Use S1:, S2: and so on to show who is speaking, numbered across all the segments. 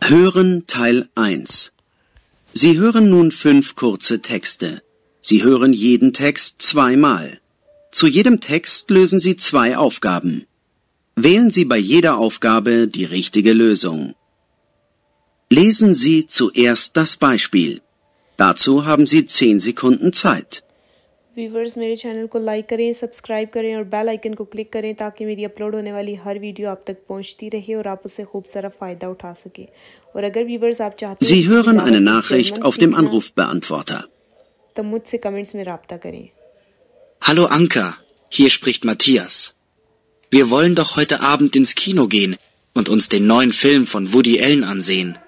S1: Hören Teil 1. Sie hören nun 5 kurze Texte. Sie hören jeden Text zweimal. Zu jedem Text lösen Sie 2 Aufgaben. Wählen Sie bei jeder Aufgabe die richtige Lösung. Lesen Sie zuerst das Beispiel. Dazu haben Sie 10 Sekunden Zeit.
S2: Viewers मेरे चैनल को लाइक करें, सब्सक्राइब करें और bell icon को क्लिक करें ताकि मेरी अपलोड होने वाली हर वीडियो आप तक पहुंचती रहे और आप उससे खूब सारा फ़ायदा उठा सकें। और अगर व्यूवर्स आप चाहते हैं
S1: Sie hören eine Nachricht auf dem Anrufbeantworter.
S2: तो मुझसे कमेंट्स में राब्ता करें।
S3: Hallo Anka, hier spricht Matthias. Wir wollen doch heute Abend ins Kino gehen und uns den neuen Film von Woody Allen ansehen.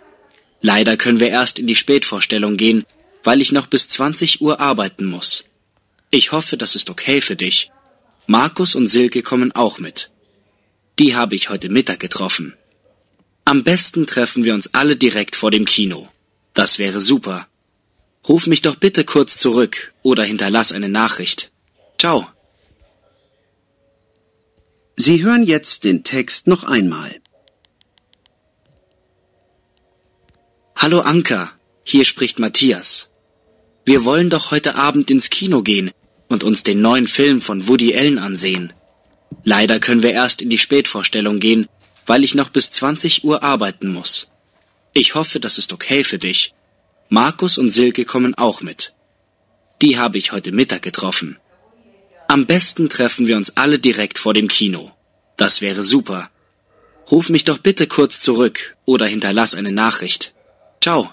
S3: Leider können wir erst in die Spätvorstellung gehen, weil ich noch bis 20 Uhr arbeiten muss. Ich hoffe, das ist okay für dich. Markus und Silke kommen auch mit. Die habe ich heute Mittag getroffen. Am besten treffen wir uns alle direkt vor dem Kino. Das wäre super. Ruf mich doch bitte kurz zurück oder hinterlass eine Nachricht. Ciao.
S1: Sie hören jetzt den Text noch einmal.
S3: Hallo Anka, hier spricht Matthias. Wir wollen doch heute Abend ins Kino gehen und uns den neuen Film von Woody Allen ansehen. Leider können wir erst in die Spätvorstellung gehen, weil ich noch bis 20 Uhr arbeiten muss. Ich hoffe, das ist okay für dich. Markus und Silke kommen auch mit. Die habe ich heute Mittag getroffen. Am besten treffen wir uns alle direkt vor dem Kino. Das wäre super. Ruf mich doch bitte kurz zurück oder hinterlass eine Nachricht. Ciao.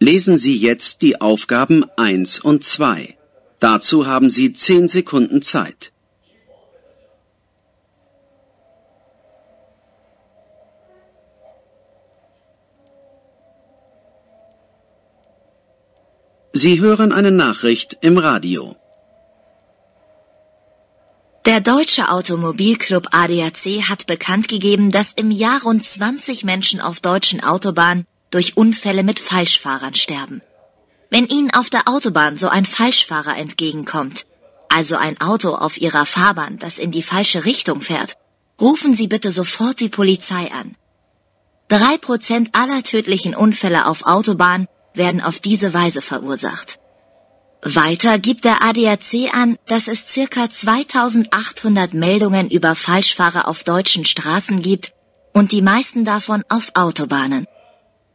S1: Lesen Sie jetzt die Aufgaben 1 und 2. Dazu haben Sie 10 Sekunden Zeit. Sie hören eine Nachricht im Radio.
S4: Der Deutsche Automobilclub ADAC hat bekannt gegeben, dass im Jahr rund 20 Menschen auf deutschen Autobahnen durch Unfälle mit Falschfahrern sterben. Wenn Ihnen auf der Autobahn so ein Falschfahrer entgegenkommt, also ein Auto auf Ihrer Fahrbahn, das in die falsche Richtung fährt, rufen Sie bitte sofort die Polizei an. 3% aller tödlichen Unfälle auf Autobahnen werden auf diese Weise verursacht. Weiter gibt der ADAC an, dass es ca. 2800 Meldungen über Falschfahrer auf deutschen Straßen gibt und die meisten davon auf Autobahnen.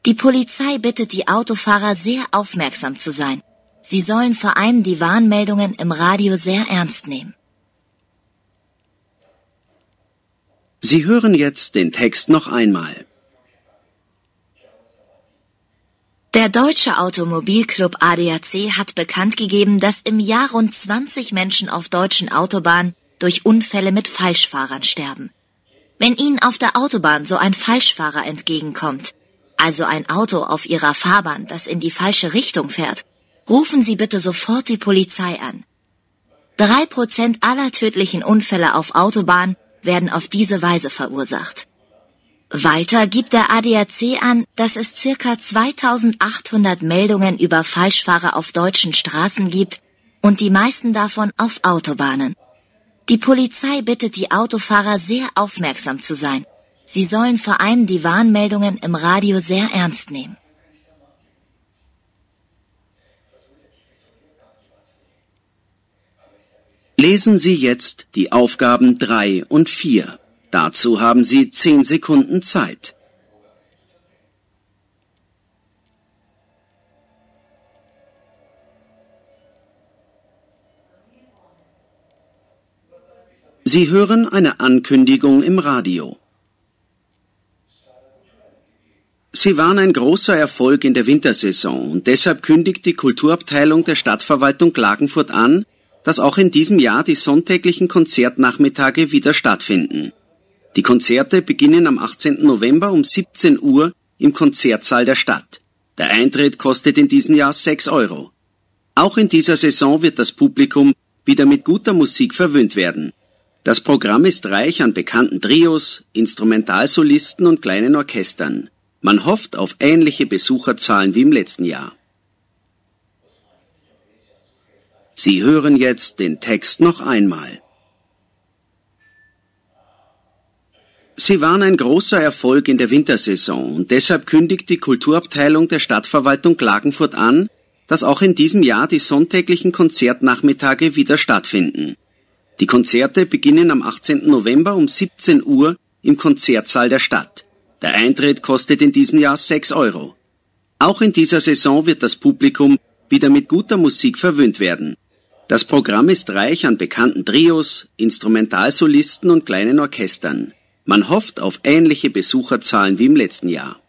S4: Die Polizei bittet die Autofahrer sehr aufmerksam zu sein. Sie sollen vor allem die Warnmeldungen im Radio sehr ernst nehmen.
S1: Sie hören jetzt den Text noch einmal.
S4: Der Deutsche Automobilclub ADAC hat bekannt gegeben, dass im Jahr rund 20 Menschen auf deutschen Autobahnen durch Unfälle mit Falschfahrern sterben. Wenn Ihnen auf der Autobahn so ein Falschfahrer entgegenkommt, also ein Auto auf Ihrer Fahrbahn, das in die falsche Richtung fährt, rufen Sie bitte sofort die Polizei an. 3% aller tödlichen Unfälle auf Autobahnen werden auf diese Weise verursacht. Weiter gibt der ADAC an, dass es ca. 2800 Meldungen über Falschfahrer auf deutschen Straßen gibt und die meisten davon auf Autobahnen. Die Polizei bittet die Autofahrer sehr aufmerksam zu sein. Sie sollen vor allem die Warnmeldungen im Radio sehr ernst nehmen.
S1: Lesen Sie jetzt die Aufgaben 3 und 4. Dazu haben Sie 10 Sekunden Zeit. Sie hören eine Ankündigung im Radio. Sie waren ein großer Erfolg in der Wintersaison und deshalb kündigt die Kulturabteilung der Stadtverwaltung Klagenfurt an, dass auch in diesem Jahr die sonntäglichen Konzertnachmittage wieder stattfinden. Die Konzerte beginnen am 18. November um 17 Uhr im Konzertsaal der Stadt. Der Eintritt kostet in diesem Jahr 6 €. Auch in dieser Saison wird das Publikum wieder mit guter Musik verwöhnt werden. Das Programm ist reich an bekannten Trios, Instrumentalsolisten und kleinen Orchestern. Man hofft auf ähnliche Besucherzahlen wie im letzten Jahr. Sie hören jetzt den Text noch einmal. Sie waren ein großer Erfolg in der Wintersaison und deshalb kündigt die Kulturabteilung der Stadtverwaltung Klagenfurt an, dass auch in diesem Jahr die sonntäglichen Konzertnachmittage wieder stattfinden. Die Konzerte beginnen am 18. November um 17 Uhr im Konzertsaal der Stadt. Der Eintritt kostet in diesem Jahr 6 €. Auch in dieser Saison wird das Publikum wieder mit guter Musik verwöhnt werden. Das Programm ist reich an bekannten Trios, Instrumentalsolisten und kleinen Orchestern. Man hofft auf ähnliche Besucherzahlen wie im letzten Jahr.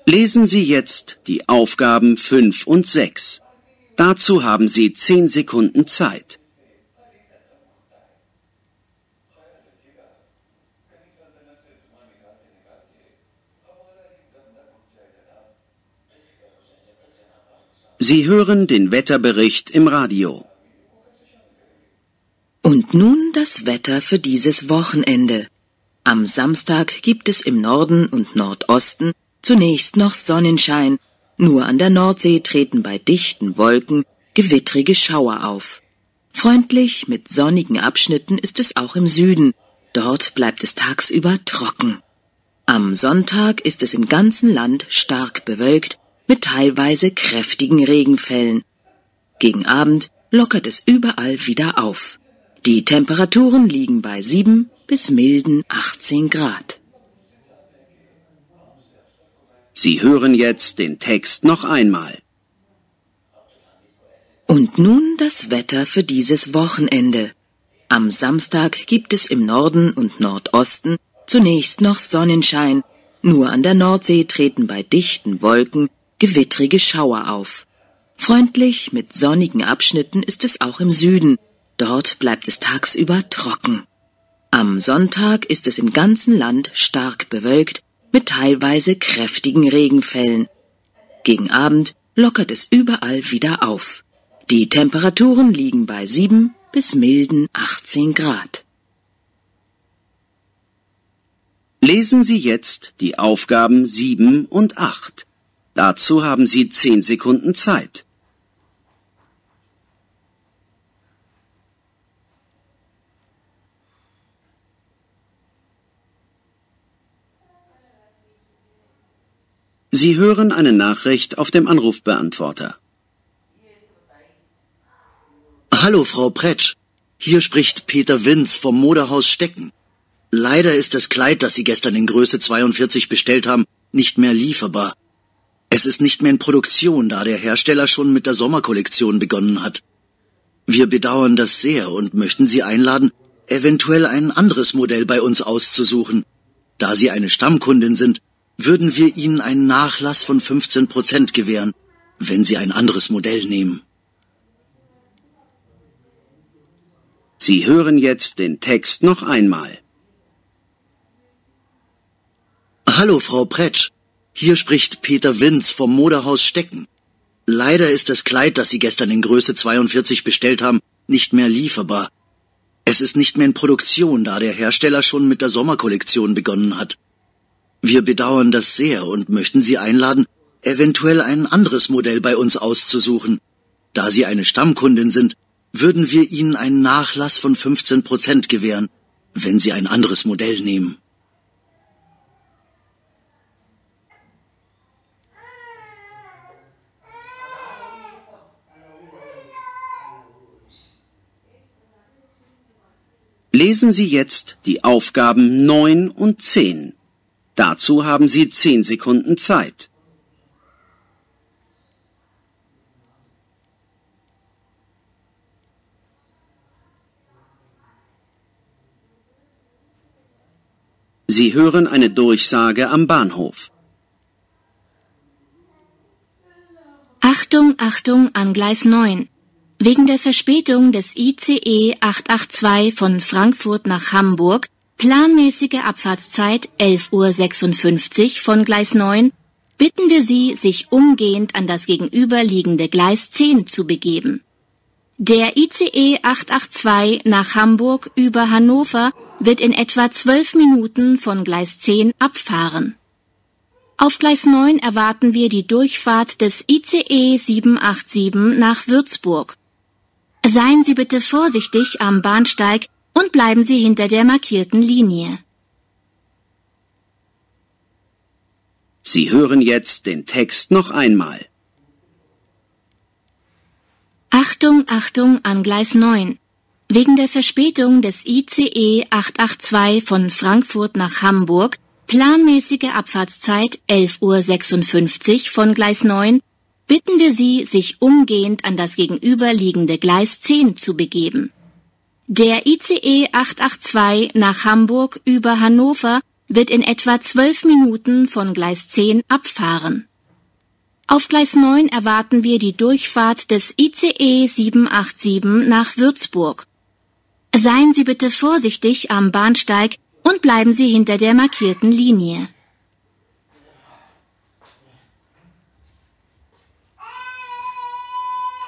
S1: Lesen Sie jetzt die Aufgaben 5 und 6. Dazu haben Sie 10 Sekunden Zeit. Sie hören den Wetterbericht im Radio.
S5: Und nun das Wetter für dieses Wochenende. Am Samstag gibt es im Norden und Nordosten zunächst noch Sonnenschein, nur an der Nordsee treten bei dichten Wolken gewittrige Schauer auf. Freundlich mit sonnigen Abschnitten ist es auch im Süden, dort bleibt es tagsüber trocken. Am Sonntag ist es im ganzen Land stark bewölkt, mit teilweise kräftigen Regenfällen. Gegen Abend lockert es überall wieder auf. Die Temperaturen liegen bei 7 bis milden 18 Grad.
S1: Sie hören jetzt den Text noch einmal.
S5: Und nun das Wetter für dieses Wochenende. Am Samstag gibt es im Norden und Nordosten zunächst noch Sonnenschein, nur an der Nordsee treten bei dichten Wolken gewittrige Schauer auf. Freundlich mit sonnigen Abschnitten ist es auch im Süden, dort bleibt es tagsüber trocken. Am Sonntag ist es im ganzen Land stark bewölkt, mit teilweise kräftigen Regenfällen. Gegen Abend lockert es überall wieder auf. Die Temperaturen liegen bei 7 bis milden 18 Grad.
S1: Lesen Sie jetzt die Aufgaben 7 und 8. Dazu haben Sie 10 Sekunden Zeit. Sie hören eine Nachricht auf dem Anrufbeantworter.
S6: Hallo, Frau Pretsch. Hier spricht Peter Winz vom Modehaus Stecken. Leider ist das Kleid, das Sie gestern in Größe 42 bestellt haben, nicht mehr lieferbar. Es ist nicht mehr in Produktion, da der Hersteller schon mit der Sommerkollektion begonnen hat. Wir bedauern das sehr und möchten Sie einladen, eventuell ein anderes Modell bei uns auszusuchen. Da Sie eine Stammkundin sind, würden wir Ihnen einen Nachlass von 15% gewähren, wenn Sie ein anderes Modell nehmen.
S1: Sie hören jetzt den Text noch einmal.
S6: Hallo, Frau Pretsch. Hier spricht Peter Winz vom Modehaus Stecken. Leider ist das Kleid, das Sie gestern in Größe 42 bestellt haben, nicht mehr lieferbar. Es ist nicht mehr in Produktion, da der Hersteller schon mit der Sommerkollektion begonnen hat. Wir bedauern das sehr und möchten Sie einladen, eventuell ein anderes Modell bei uns auszusuchen. Da Sie eine Stammkundin sind, würden wir Ihnen einen Nachlass von 15% gewähren, wenn Sie ein anderes Modell nehmen.
S1: Lesen Sie jetzt die Aufgaben 9 und 10. Dazu haben Sie 10 Sekunden Zeit. Sie hören eine Durchsage am Bahnhof.
S7: Achtung, Achtung an Gleis 9. Wegen der Verspätung des ICE 882 von Frankfurt nach Hamburg, planmäßige Abfahrtszeit 11:56 Uhr von Gleis 9, bitten wir Sie, sich umgehend an das gegenüberliegende Gleis 10 zu begeben. Der ICE 882 nach Hamburg über Hannover wird in etwa 12 Minuten von Gleis 10 abfahren. Auf Gleis 9 erwarten wir die Durchfahrt des ICE 787 nach Würzburg. Seien Sie bitte vorsichtig am Bahnsteig und bleiben Sie hinter der markierten Linie.
S1: Sie hören jetzt den Text noch einmal.
S7: Achtung, Achtung an Gleis 9. Wegen der Verspätung des ICE 882 von Frankfurt nach Hamburg, planmäßige Abfahrtszeit 11:56 Uhr von Gleis 9, bitten wir Sie, sich umgehend an das gegenüberliegende Gleis 10 zu begeben. Der ICE 882 nach Hamburg über Hannover wird in etwa 12 Minuten von Gleis 10 abfahren. Auf Gleis 9 erwarten wir die Durchfahrt des ICE 787 nach Würzburg. Seien Sie bitte vorsichtig am Bahnsteig und bleiben Sie hinter der markierten Linie.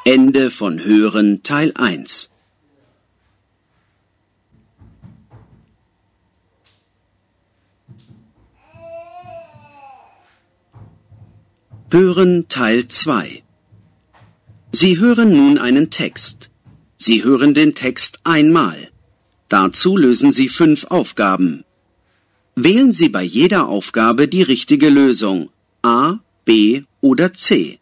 S1: Ende von Hören Teil 1. Hören Teil 2. Sie hören nun einen Text. Sie hören den Text einmal. Dazu lösen Sie 5 Aufgaben. Wählen Sie bei jeder Aufgabe die richtige Lösung A, B oder C.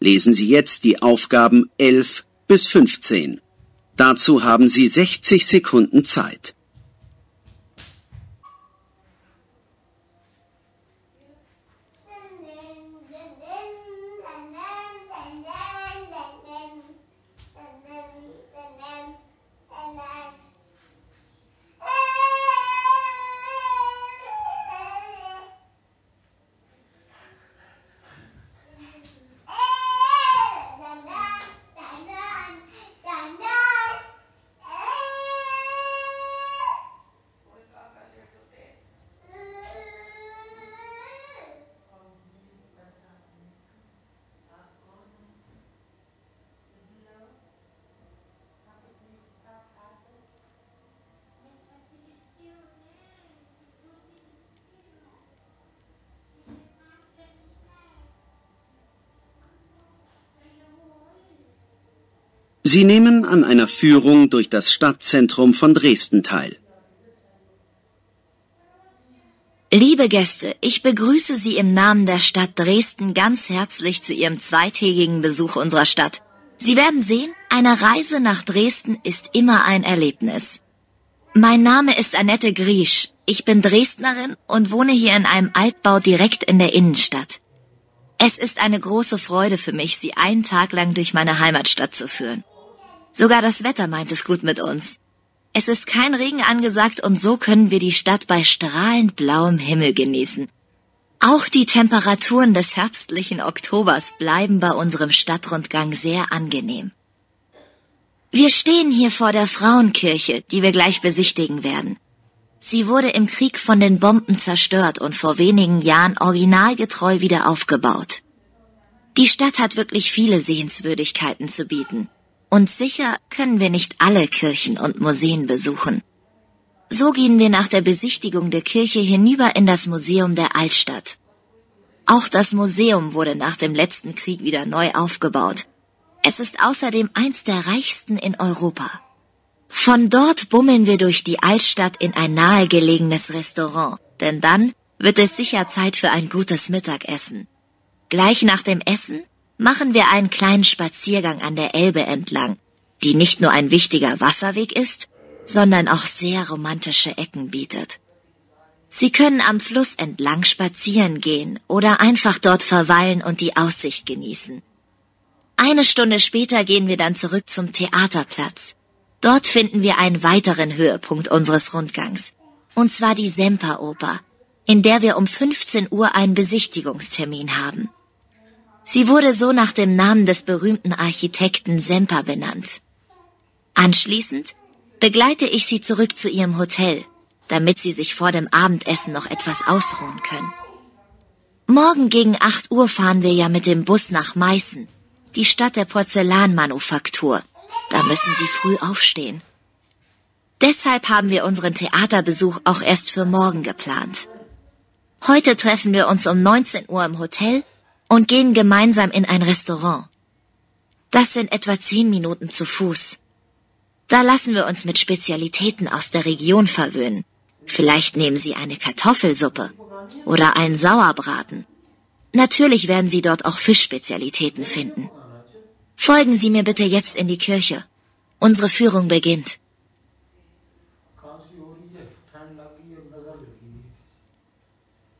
S1: Lesen Sie jetzt die Aufgaben 11 bis 15. Dazu haben Sie 60 Sekunden Zeit. Sie nehmen an einer Führung durch das Stadtzentrum von Dresden teil.
S4: Liebe Gäste, ich begrüße Sie im Namen der Stadt Dresden ganz herzlich zu Ihrem zweitägigen Besuch unserer Stadt. Sie werden sehen, eine Reise nach Dresden ist immer ein Erlebnis. Mein Name ist Annette Griesch. Ich bin Dresdnerin und wohne hier in einem Altbau direkt in der Innenstadt. Es ist eine große Freude für mich, Sie einen Tag lang durch meine Heimatstadt zu führen. Sogar das Wetter meint es gut mit uns. Es ist kein Regen angesagt und so können wir die Stadt bei strahlend blauem Himmel genießen. Auch die Temperaturen des herbstlichen Oktobers bleiben bei unserem Stadtrundgang sehr angenehm. Wir stehen hier vor der Frauenkirche, die wir gleich besichtigen werden. Sie wurde im Krieg von den Bomben zerstört und vor wenigen Jahren originalgetreu wieder aufgebaut. Die Stadt hat wirklich viele Sehenswürdigkeiten zu bieten. Und sicher können wir nicht alle Kirchen und Museen besuchen. So gehen wir nach der Besichtigung der Kirche hinüber in das Museum der Altstadt. Auch das Museum wurde nach dem letzten Krieg wieder neu aufgebaut. Es ist außerdem eins der reichsten in Europa. Von dort bummeln wir durch die Altstadt in ein nahegelegenes Restaurant, denn dann wird es sicher Zeit für ein gutes Mittagessen. Gleich nach dem Essen machen wir einen kleinen Spaziergang an der Elbe entlang, die nicht nur ein wichtiger Wasserweg ist, sondern auch sehr romantische Ecken bietet. Sie können am Fluss entlang spazieren gehen oder einfach dort verweilen und die Aussicht genießen. Eine Stunde später gehen wir dann zurück zum Theaterplatz. Dort finden wir einen weiteren Höhepunkt unseres Rundgangs, und zwar die Semperoper, in der wir um 15 Uhr einen Besichtigungstermin haben. Sie wurde so nach dem Namen des berühmten Architekten Semper benannt. Anschließend begleite ich Sie zurück zu Ihrem Hotel, damit Sie sich vor dem Abendessen noch etwas ausruhen können. Morgen gegen 8 Uhr fahren wir ja mit dem Bus nach Meißen, die Stadt der Porzellanmanufaktur, Da müssen Sie früh aufstehen. Deshalb haben wir unseren Theaterbesuch auch erst für morgen geplant. Heute treffen wir uns um 19 Uhr im Hotel und gehen gemeinsam in ein Restaurant. Das sind etwa 10 Minuten zu Fuß. Da lassen wir uns mit Spezialitäten aus der Region verwöhnen. Vielleicht nehmen Sie eine Kartoffelsuppe oder einen Sauerbraten. Natürlich werden Sie dort auch Fischspezialitäten finden. Folgen Sie mir bitte jetzt in die Kirche. Unsere Führung beginnt.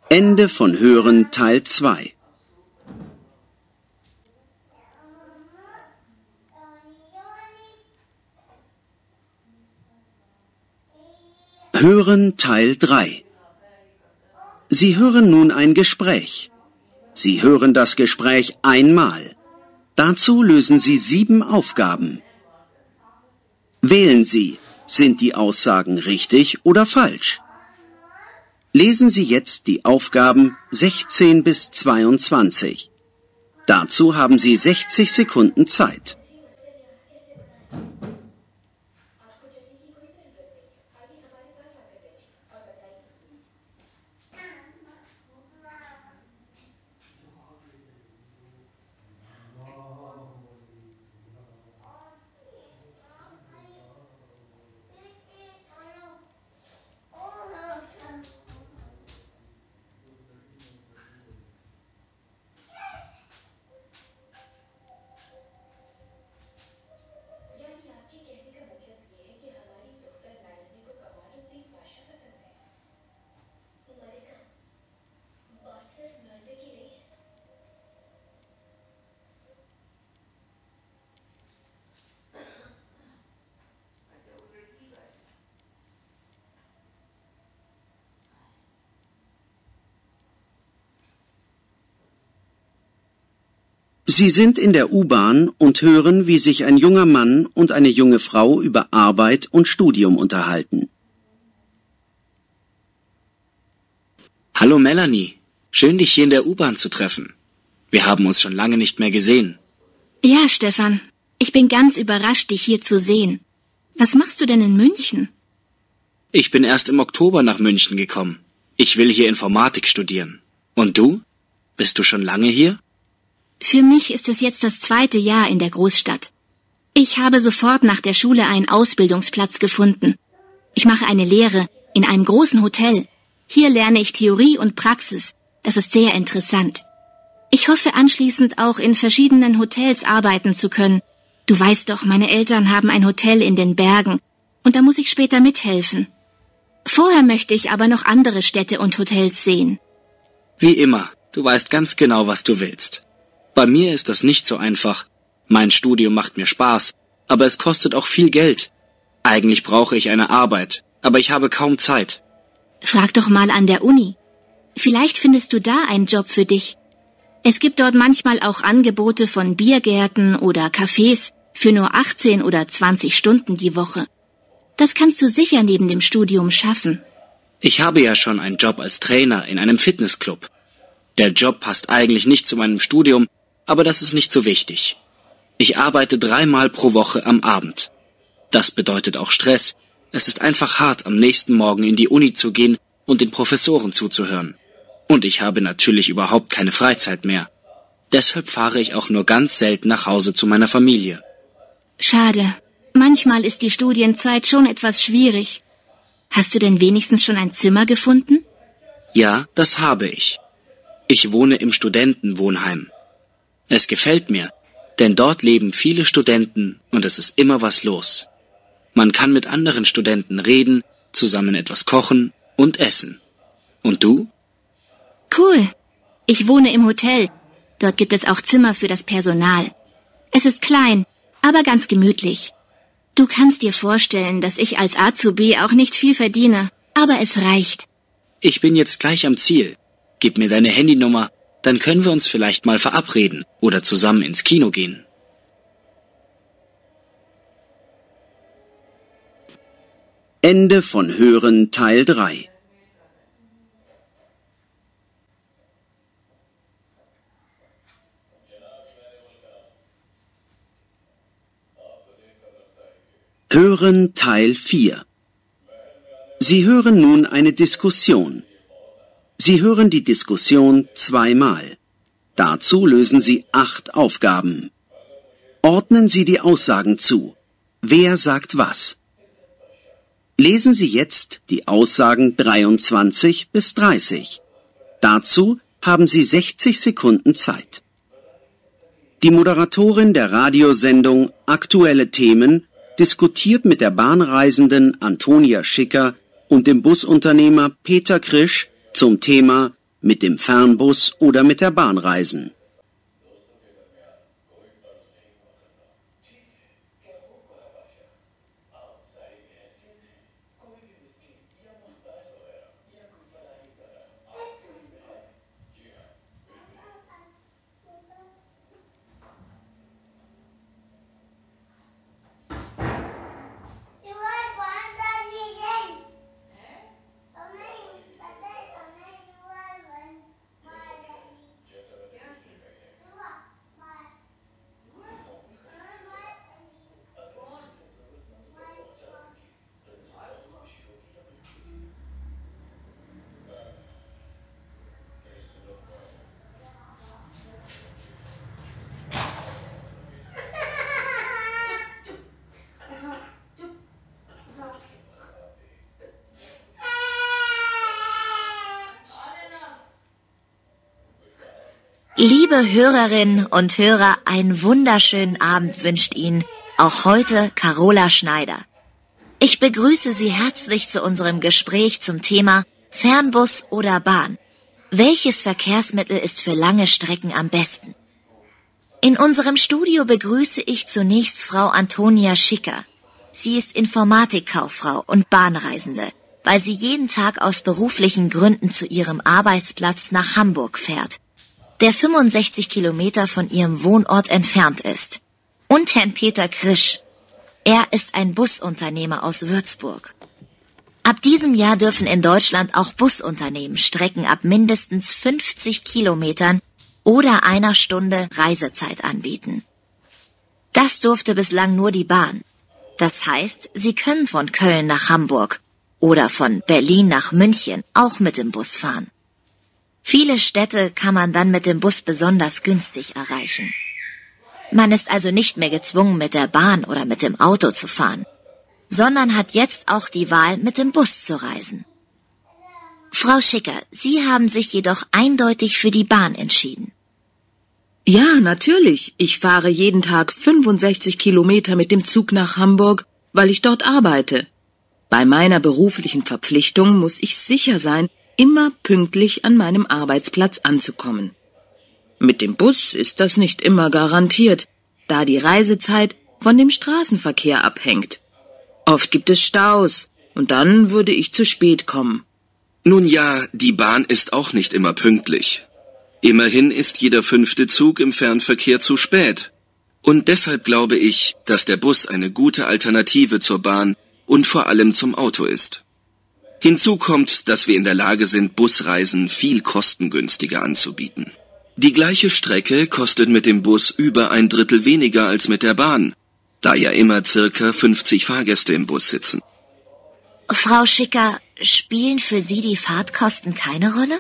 S1: Ende von Hören Teil 2. Hören Teil 3. Sie hören nun ein Gespräch. Sie hören das Gespräch einmal. Dazu lösen Sie 7 Aufgaben. Wählen Sie, sind die Aussagen richtig oder falsch? Lesen Sie jetzt die Aufgaben 16 bis 22. Dazu haben Sie 60 Sekunden Zeit. Sie sind in der U-Bahn und hören, wie sich ein junger Mann und eine junge Frau über Arbeit und Studium unterhalten.
S3: Hallo Melanie, schön dich hier in der U-Bahn zu treffen. Wir haben uns schon lange nicht mehr gesehen.
S7: Ja, Stefan, ich bin ganz überrascht, dich hier zu sehen. Was machst du denn in München?
S3: Ich bin erst im Oktober nach München gekommen. Ich will hier Informatik studieren. Und du? Bist du schon lange hier?
S7: Für mich ist es jetzt das 2. Jahr in der Großstadt. Ich habe sofort nach der Schule einen Ausbildungsplatz gefunden. Ich mache eine Lehre in einem großen Hotel. Hier lerne ich Theorie und Praxis. Das ist sehr interessant. Ich hoffe anschließend auch in verschiedenen Hotels arbeiten zu können. Du weißt doch, meine Eltern haben ein Hotel in den Bergen und da muss ich später mithelfen. Vorher möchte ich aber noch andere Städte und Hotels sehen.
S3: Wie immer, du weißt ganz genau, was du willst. Bei mir ist das nicht so einfach. Mein Studium macht mir Spaß, aber es kostet auch viel Geld. Eigentlich brauche ich eine Arbeit, aber ich habe kaum Zeit.
S7: Frag doch mal an der Uni. Vielleicht findest du da einen Job für dich. Es gibt dort manchmal auch Angebote von Biergärten oder Cafés für nur 18 oder 20 Stunden die Woche. Das kannst du sicher neben dem Studium schaffen.
S3: Ich habe ja schon einen Job als Trainer in einem Fitnessclub. Der Job passt eigentlich nicht zu meinem Studium, aber das ist nicht so wichtig. Ich arbeite 3-mal pro Woche am Abend. Das bedeutet auch Stress. Es ist einfach hart, am nächsten Morgen in die Uni zu gehen und den Professoren zuzuhören. Und ich habe natürlich überhaupt keine Freizeit mehr. Deshalb fahre ich auch nur ganz selten nach Hause zu meiner Familie.
S7: Schade. Manchmal ist die Studienzeit schon etwas schwierig. Hast du denn wenigstens schon ein Zimmer gefunden?
S3: Ja, das habe ich. Ich wohne im Studentenwohnheim. Es gefällt mir, denn dort leben viele Studenten und es ist immer was los. Man kann mit anderen Studenten reden, zusammen etwas kochen und essen. Und du?
S7: Cool. Ich wohne im Hotel. Dort gibt es auch Zimmer für das Personal. Es ist klein, aber ganz gemütlich. Du kannst dir vorstellen, dass ich als Azubi auch nicht viel verdiene, aber es reicht.
S3: Ich bin jetzt gleich am Ziel. Gib mir deine Handynummer, dann können wir uns vielleicht mal verabreden oder zusammen ins Kino gehen.
S1: Ende von Hören Teil 3. Übungen Teil 4. Sie hören nun eine Diskussion. Sie hören die Diskussion zweimal. Dazu lösen Sie 8 Aufgaben. Ordnen Sie die Aussagen zu. Wer sagt was? Lesen Sie jetzt die Aussagen 23 bis 30. Dazu haben Sie 60 Sekunden Zeit. Die Moderatorin der Radiosendung Aktuelle Themen diskutiert mit der Bahnreisenden Antonia Schicker und dem Busunternehmer Peter Krisch zum Thema mit dem Fernbus oder mit der Bahn reisen.
S4: Liebe Hörerinnen und Hörer, einen wunderschönen Abend wünscht Ihnen auch heute Carola Schneider. Ich begrüße Sie herzlich zu unserem Gespräch zum Thema Fernbus oder Bahn. Welches Verkehrsmittel ist für lange Strecken am besten? In unserem Studio begrüße ich zunächst Frau Antonia Schicker. Sie ist Informatikkauffrau und Bahnreisende, weil sie jeden Tag aus beruflichen Gründen zu ihrem Arbeitsplatz nach Hamburg fährt, der 65 Kilometer von ihrem Wohnort entfernt ist. Und Herrn Peter Krisch. Er ist ein Busunternehmer aus Würzburg. Ab diesem Jahr dürfen in Deutschland auch Busunternehmen Strecken ab mindestens 50 Kilometern oder 1 Stunde Reisezeit anbieten. Das durfte bislang nur die Bahn. Das heißt, Sie können von Köln nach Hamburg oder von Berlin nach München auch mit dem Bus fahren. Viele Städte kann man dann mit dem Bus besonders günstig erreichen. Man ist also nicht mehr gezwungen, mit der Bahn oder mit dem Auto zu fahren, sondern hat jetzt auch die Wahl, mit dem Bus zu reisen. Frau Schicker, Sie haben sich jedoch eindeutig für die Bahn entschieden.
S5: Ja, natürlich. Ich fahre jeden Tag 65 Kilometer mit dem Zug nach Hamburg, weil ich dort arbeite. Bei meiner beruflichen Verpflichtung muss ich sicher sein, immer pünktlich an meinem Arbeitsplatz anzukommen. Mit dem Bus ist das nicht immer garantiert, da die Reisezeit von dem Straßenverkehr abhängt. Oft gibt es Staus und dann würde ich zu spät kommen.
S8: Nun ja, die Bahn ist auch nicht immer pünktlich. Immerhin ist jeder 5. Zug im Fernverkehr zu spät. Und deshalb glaube ich, dass der Bus eine gute Alternative zur Bahn und vor allem zum Auto ist. Hinzu kommt, dass wir in der Lage sind, Busreisen viel kostengünstiger anzubieten. Die gleiche Strecke kostet mit dem Bus über 1/3 weniger als mit der Bahn, da ja immer circa 50 Fahrgäste im Bus sitzen.
S4: Frau Schicker, spielen für Sie die Fahrtkosten keine Rolle?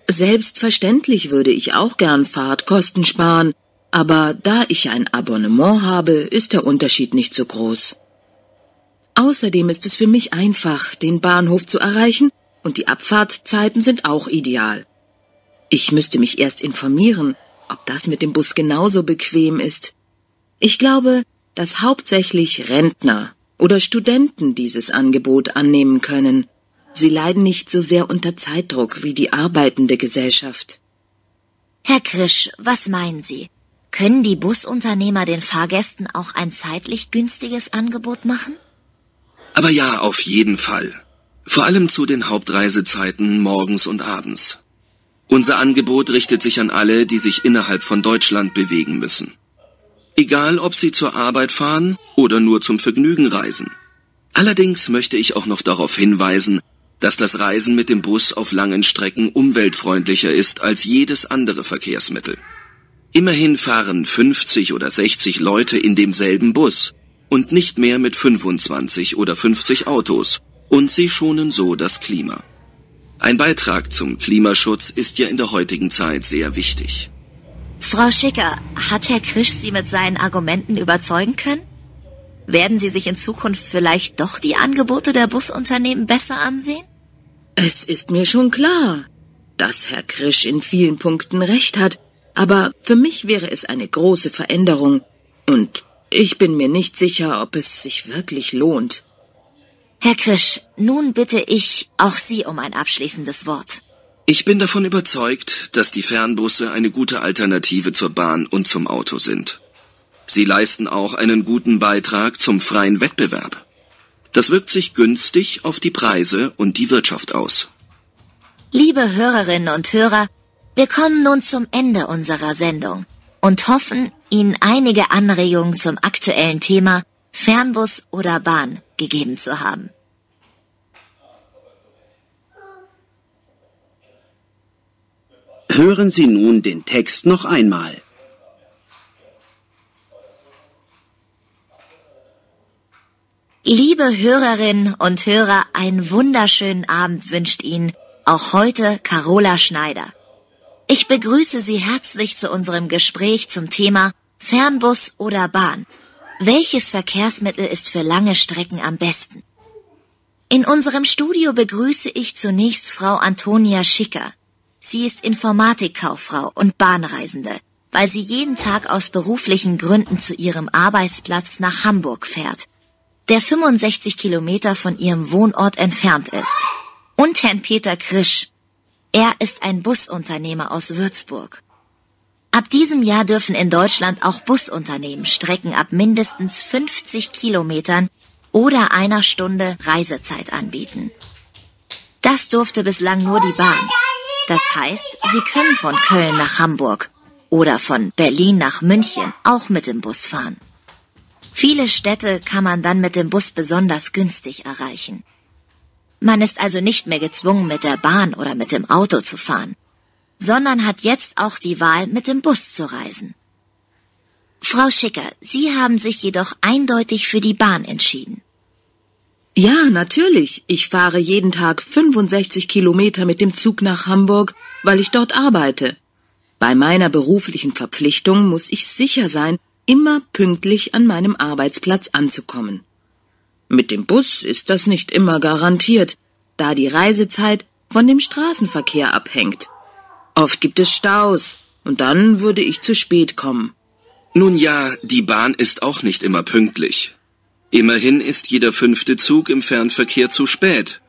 S5: Selbstverständlich würde ich auch gern Fahrtkosten sparen, aber da ich ein Abonnement habe, ist der Unterschied nicht so groß. Außerdem ist es für mich einfach, den Bahnhof zu erreichen, und die Abfahrtzeiten sind auch ideal. Ich müsste mich erst informieren, ob das mit dem Bus genauso bequem ist. Ich glaube, dass hauptsächlich Rentner oder Studenten dieses Angebot annehmen können. Sie leiden nicht so sehr unter Zeitdruck wie die arbeitende Gesellschaft.
S4: Herr Krisch, was meinen Sie? Können die Busunternehmer den Fahrgästen auch ein zeitlich günstiges Angebot machen?
S8: Aber ja, auf jeden Fall. Vor allem zu den Hauptreisezeiten morgens und abends. Unser Angebot richtet sich an alle, die sich innerhalb von Deutschland bewegen müssen. Egal, ob sie zur Arbeit fahren oder nur zum Vergnügen reisen. Allerdings möchte ich auch noch darauf hinweisen, dass das Reisen mit dem Bus auf langen Strecken umweltfreundlicher ist als jedes andere Verkehrsmittel. Immerhin fahren 50 oder 60 Leute in demselben Bus. und nicht mehr mit 25 oder 50 Autos. Und sie schonen so das Klima. Ein Beitrag zum Klimaschutz ist ja in der heutigen Zeit sehr wichtig.
S4: Frau Schicker, hat Herr Krisch Sie mit seinen Argumenten überzeugen können? Werden Sie sich in Zukunft vielleicht doch die Angebote der Busunternehmen besser ansehen?
S5: Es ist mir schon klar, dass Herr Krisch in vielen Punkten recht hat, aber für mich wäre es eine große Veränderung und ich bin mir nicht sicher, ob es sich wirklich lohnt.
S4: Herr Krisch, nun bitte ich auch Sie um ein abschließendes Wort.
S8: Ich bin davon überzeugt, dass die Fernbusse eine gute Alternative zur Bahn und zum Auto sind. Sie leisten auch einen guten Beitrag zum freien Wettbewerb. Das wirkt sich günstig auf die Preise und die Wirtschaft aus.
S4: Liebe Hörerinnen und Hörer, wir kommen nun zum Ende unserer Sendung und hoffen, Ihnen einige Anregungen zum aktuellen Thema Fernbus oder Bahn gegeben zu haben.
S1: Hören Sie nun den Text noch einmal.
S4: Liebe Hörerinnen und Hörer, einen wunderschönen Abend wünscht Ihnen auch heute Carola Schneider. Ich begrüße Sie herzlich zu unserem Gespräch zum Thema Fernbus oder Bahn. Welches Verkehrsmittel ist für lange Strecken am besten? In unserem Studio begrüße ich zunächst Frau Antonia Schicker. Sie ist Informatikkauffrau und Bahnreisende, weil sie jeden Tag aus beruflichen Gründen zu ihrem Arbeitsplatz nach Hamburg fährt, der 65 Kilometer von ihrem Wohnort entfernt ist. Und Herrn Peter Krisch. Er ist ein Busunternehmer aus Würzburg. Ab diesem Jahr dürfen in Deutschland auch Busunternehmen Strecken ab mindestens 50 Kilometern oder einer Stunde Reisezeit anbieten. Das durfte bislang nur die Bahn. Das heißt, Sie können von Köln nach Hamburg oder von Berlin nach München auch mit dem Bus fahren. Viele Städte kann man dann mit dem Bus besonders günstig erreichen. Man ist also nicht mehr gezwungen, mit der Bahn oder mit dem Auto zu fahren, sondern hat jetzt auch die Wahl, mit dem Bus zu reisen. Frau Schicker, Sie haben sich jedoch eindeutig für die Bahn entschieden.
S5: Ja, natürlich. Ich fahre jeden Tag 65 Kilometer mit dem Zug nach Hamburg, weil ich dort arbeite. Bei meiner beruflichen Verpflichtung muss ich sicher sein, immer pünktlich an meinem Arbeitsplatz anzukommen. Mit dem Bus ist das nicht immer garantiert, da die Reisezeit von dem Straßenverkehr abhängt. Oft gibt es Staus und dann würde ich zu spät kommen.
S8: Nun ja, die Bahn ist auch nicht immer pünktlich. Immerhin ist jeder 5. Zug im Fernverkehr zu spät.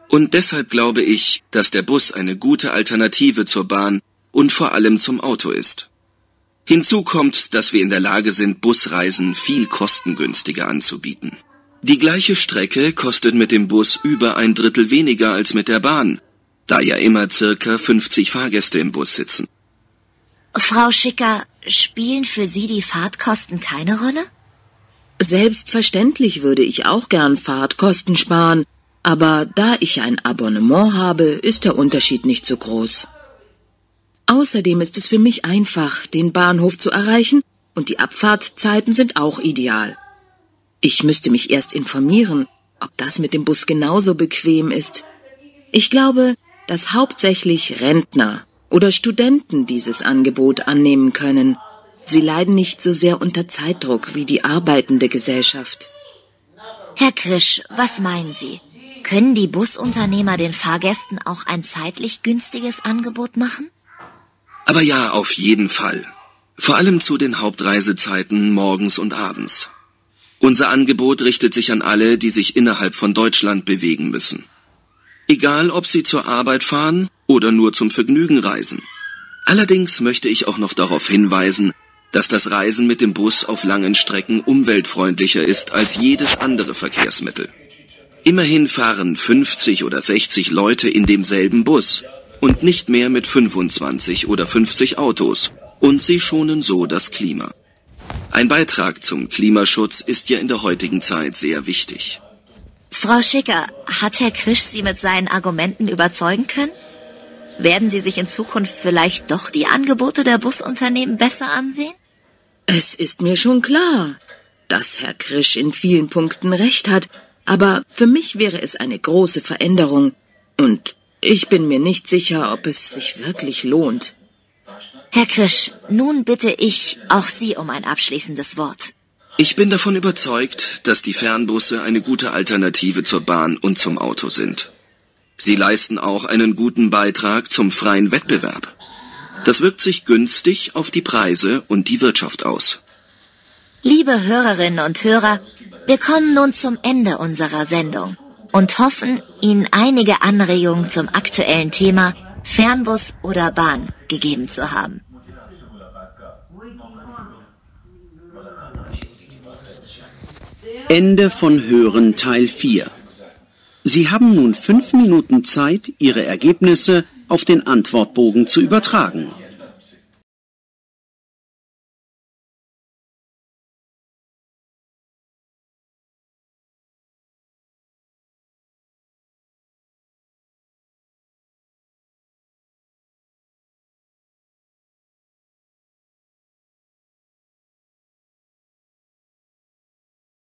S8: Und deshalb glaube ich, dass der Bus eine gute Alternative zur Bahn und vor allem zum Auto ist. Hinzu kommt, dass wir in der Lage sind, Busreisen viel kostengünstiger anzubieten. Die gleiche Strecke kostet mit dem Bus über 1/3 weniger als mit der Bahn, da ja immer circa 50 Fahrgäste im Bus sitzen.
S4: Frau Schicker, spielen für Sie die Fahrtkosten keine Rolle?
S5: Selbstverständlich würde ich auch gern Fahrtkosten sparen, aber da ich ein Abonnement habe, ist der Unterschied nicht so groß. Außerdem ist es für mich einfach, den Bahnhof zu erreichen und die Abfahrtzeiten sind auch ideal. Ich müsste mich erst informieren, ob das mit dem Bus genauso bequem ist. Ich glaube, dass hauptsächlich Rentner oder Studenten dieses Angebot annehmen können. Sie leiden nicht so sehr unter Zeitdruck wie die arbeitende Gesellschaft.
S4: Herr Krisch, was meinen Sie? Können die Busunternehmer den Fahrgästen auch ein zeitlich günstiges Angebot machen?
S8: Aber ja, auf jeden Fall. Vor allem zu den Hauptreisezeiten morgens und abends. Unser Angebot richtet sich an alle, die sich innerhalb von Deutschland bewegen müssen. Egal, ob sie zur Arbeit fahren oder nur zum Vergnügen reisen. Allerdings möchte ich auch noch darauf hinweisen, dass das Reisen mit dem Bus auf langen Strecken umweltfreundlicher ist als jedes andere Verkehrsmittel. Immerhin fahren 50 oder 60 Leute in demselben Bus und nicht mehr mit 25 oder 50 Autos, und sie schonen so das Klima. Ein Beitrag zum Klimaschutz ist ja in der heutigen Zeit sehr wichtig.
S4: Frau Schicker, hat Herr Krisch Sie mit seinen Argumenten überzeugen können? Werden Sie sich in Zukunft vielleicht doch die Angebote der Busunternehmen besser ansehen?
S5: Es ist mir schon klar, dass Herr Krisch in vielen Punkten recht hat, aber für mich wäre es eine große Veränderung und ich bin mir nicht sicher, ob es sich wirklich lohnt.
S4: Herr Krisch, nun bitte ich auch Sie um ein abschließendes Wort.
S8: Ich bin davon überzeugt, dass die Fernbusse eine gute Alternative zur Bahn und zum Auto sind. Sie leisten auch einen guten Beitrag zum freien Wettbewerb. Das wirkt sich günstig auf die Preise und die Wirtschaft aus.
S4: Liebe Hörerinnen und Hörer, wir kommen nun zum Ende unserer Sendung und hoffen, Ihnen einige Anregungen zum aktuellen Thema Fernbus oder Bahn gegeben zu haben.
S1: Ende von Hören Teil 4. Sie haben nun 5 Minuten Zeit, Ihre Ergebnisse auf den Antwortbogen zu übertragen.